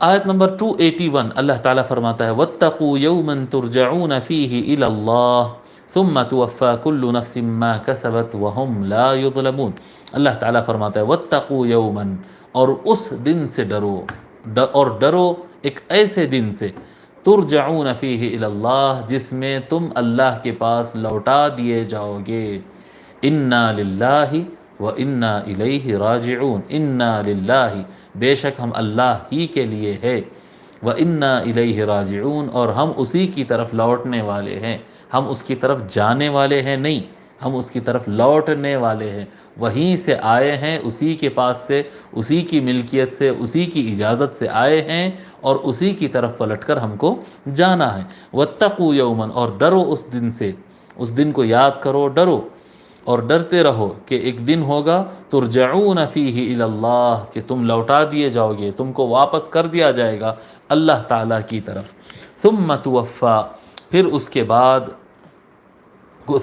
آیت نمبر 281 اللہ تعالیٰ فرماتا ہے وَاتَّقُوا يَوْمًا تُرْجَعُونَ فِيهِ إِلَى اللَّهِ ثُمَّ تُوَفَّى كُلُّ نَفْسٍ مَّا كَسَبَتْ وَهُمْ لَا يُظْلَمُونَ۔ اللہ تعالیٰ فرماتا ہے وَاتَّقُوا يَوْمًا، اور اس دن سے ڈرو، اور ڈرو ایک ایسے دن سے ترجعون فیہ الی اللہ، جس میں تم اللہ کے پاس لوٹا دیے جاؤ گے۔ انا للہ و انا الیہ راجعون، انا للہ، بے شک ہم اللہ ہی کے لیے ہے، و انا الیہ راجعون، اور ہم اسی کی طرف لوٹنے والے ہیں۔ ہم اس کی طرف جانے والے ہیں نہیں، ہم اس کی طرف لوٹنے والے ہیں، وہیں سے آئے ہیں، اسی کے پاس سے، اسی کی ملکیت سے، اسی کی اجازت سے آئے ہیں، اور اسی کی طرف پلٹ کر ہم کو جانا ہے۔ وَاتَّقُوا يَوْمًا، اور ڈرو اس دن سے، اس دن کو یاد کرو، ڈرو اور ڈرتے رہو کہ ایک دن ہوگا ترجعون فیہ الی اللہ، کہ تم لوٹا دیے جاؤ گے، تم کو واپس کر دیا جائے گا اللہ تعالیٰ کی طرف۔ ثم توفا، پھر اس کے بعد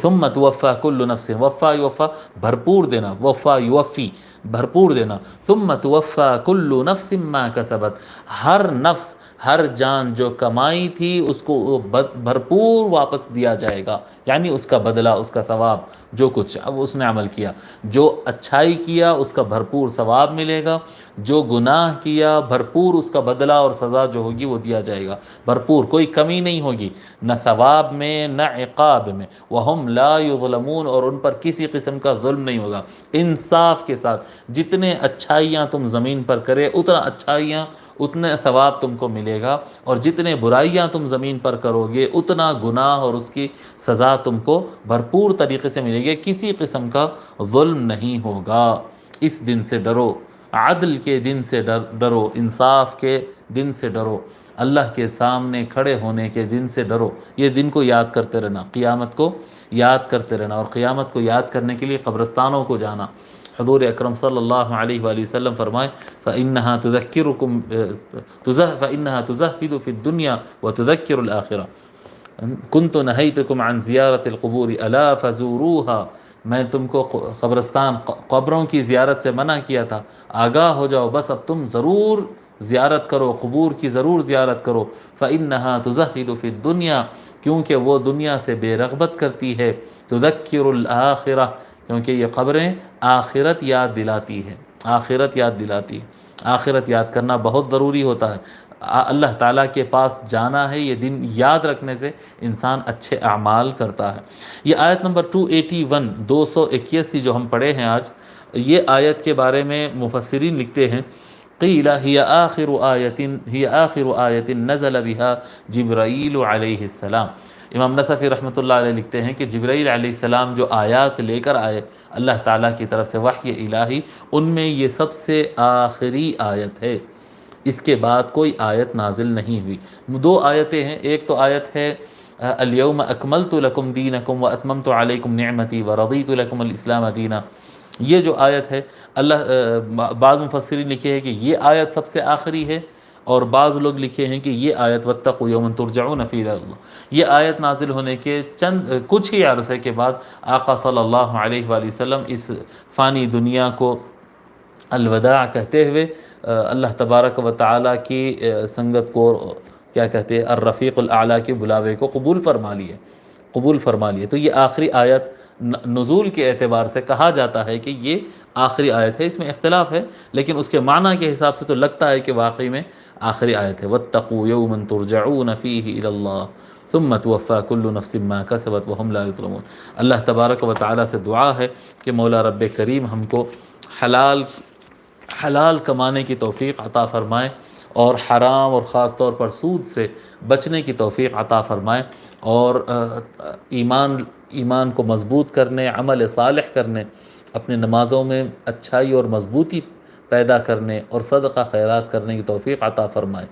ثم توفا کل نفس، وفا یوفا بھرپور دینا، وفا یوفی بھرپور دینا، ثم توفا کل نفس ما کسبت، ہر نفس، ہر جان جو کمائی تھی اس کو بھرپور واپس دیا جائے گا، یعنی اس کا بدلہ، اس کا ثواب، جو کچھ اب اس نے عمل کیا، جو اچھائی کیا اس کا بھرپور ثواب ملے گا، جو گناہ کیا بھرپور اس کا بدلہ اور سزا جو ہوگی وہ دیا جائے گا، بھرپور، کوئی کمی نہیں ہوگی، نہ ثواب میں نہ عقاب میں، وہم لا یظلمون، اور ان پر کسی قسم کا ظلم نہیں ہوگا، انصاف کے ساتھ، جتنے اچھائیاں تم زمین پر کرے اتنا اچھائیاں، اتنے ثواب تم کو ملے گا، اور جتنے برائیاں تم زمین پر کرو گے اتنا گناہ اور اس کی سزا تم کو بھرپور طریقے سے ملے گی، کسی قسم کا ظلم نہیں ہوگا۔ اس دن سے ڈرو، عدل کے دن سے ڈرو، انصاف کے دن سے ڈرو، اللہ کے سامنے کھڑے ہونے کے دن سے ڈرو۔ یہ دن کو یاد کرتے رہنا، قیامت کو یاد کرتے رہنا، اور قیامت کو یاد کرنے کے لیے قبرستانوں کو جانا۔ حضور اکرم صلی اللہ علیہ وآلہ وسلم فرمائے فَإِنَّهَا تُزَهِّدُ فِي الدُّنْيَا وَتُذَكِّرُ الْآخِرَةَ كُنْتُ نَهَيْتُكُمْ عَنْ زِيَارَةِ الْقُبُورِ أَلَا فَزُورُوهَا، میں تم کو قبرستان، قبروں کی زیارت سے منع کیا تھا، آگاہ ہو جاؤ، بس اب تم ضرور زیارت کرو، قبور کی ضرور زیارت کرو۔ فَإِنَّهَا تُزَهِّدُ فِي الدُّنْيَا، کیونکہ وہ دنیا سے بے رغبت کرتی ہے، تُذَكِّرُ الْآخِرَةَ، کیونکہ یہ قبریں آخرت یاد دلاتی ہے، آخرت یاد دلاتی ہے، آخرت یاد کرنا بہت ضروری ہوتا ہے۔ اللہ تعالیٰ کے پاس جانا ہے، یہ دن یاد رکھنے سے انسان اچھے اعمال کرتا ہے۔ یہ آیت نمبر 281 281 جو ہم پڑھے ہیں آج، یہ آیت کے بارے میں مفسرین لکھتے ہیں قیل ہی آخر آیت نزل بها جبرائیل علیہ السلام۔ امام نصفی رحمۃ اللہ علیہ لکھتے ہیں کہ جبرائیل علیہ السلام جو آیات لے کر آئے اللہ تعالیٰ کی طرف سے وحی الہی، ان میں یہ سب سے آخری آیت ہے، اس کے بعد کوئی آیت نازل نہیں ہوئی۔ دو آیتیں ہیں، ایک تو آیت ہے الیوم اکملت لکم دینکم واتممت علیکم نعمتی ورضیت لکم الاسلام دینا، یہ جو آیت ہے، بعض مفسرین لکھے ہیں کہ یہ آیت سب سے آخری ہے، اور بعض لوگ لکھے ہیں کہ یہ آیت واتقوا یوما ترجعون فیہ الی اللہ، یہ آیت نازل ہونے کے کچھ ہی عرصے کے بعد آقا صلی اللہ علیہ وآلہ وسلم اس فانی دنیا کو الوداع کہتے ہوئے اللہ تبارک و تعالیٰ کی سنگت کو، کیا کہتے ہیں، الرفیق الاعلیٰ کے بلاوے کو قبول فرما لیے، قبول فرما لیے۔ تو یہ آخری آیت نزول کے اعتبار سے کہا جاتا ہے کہ یہ آخری آیت ہے، اس میں اختلاف ہے، لیکن اس کے معنی کے حساب سے تو لگتا ہے کہ واقعی میں آخری آیت ہے۔ وَاتَّقُوا يَوْمًا تُرْجَعُونَ فِيهِ إِلَى اللَّهِ ثُمَّ تُوَفَّى كُلُّ نَفْسٍ مَّا كَسَبَتْ وَهُمْ لَا يُظْلَمُونَ۔ اللہ تبارک و تعالیٰ سے دعا ہے کہ مولا رب کریم ہم کو حلال کمانے کی توفیق عطا فرمائے، اور حرام اور خاص طور پر سود سے بچنے کی توفیق عطا فرمائے، اور ایمان کو مضبوط کرنے، عمل صالح کرنے، اپنے نمازوں میں اچھائی اور مضبوطی پیدا کرنے، اور صدقہ خیرات کرنے کی توفیق عطا فرمائے۔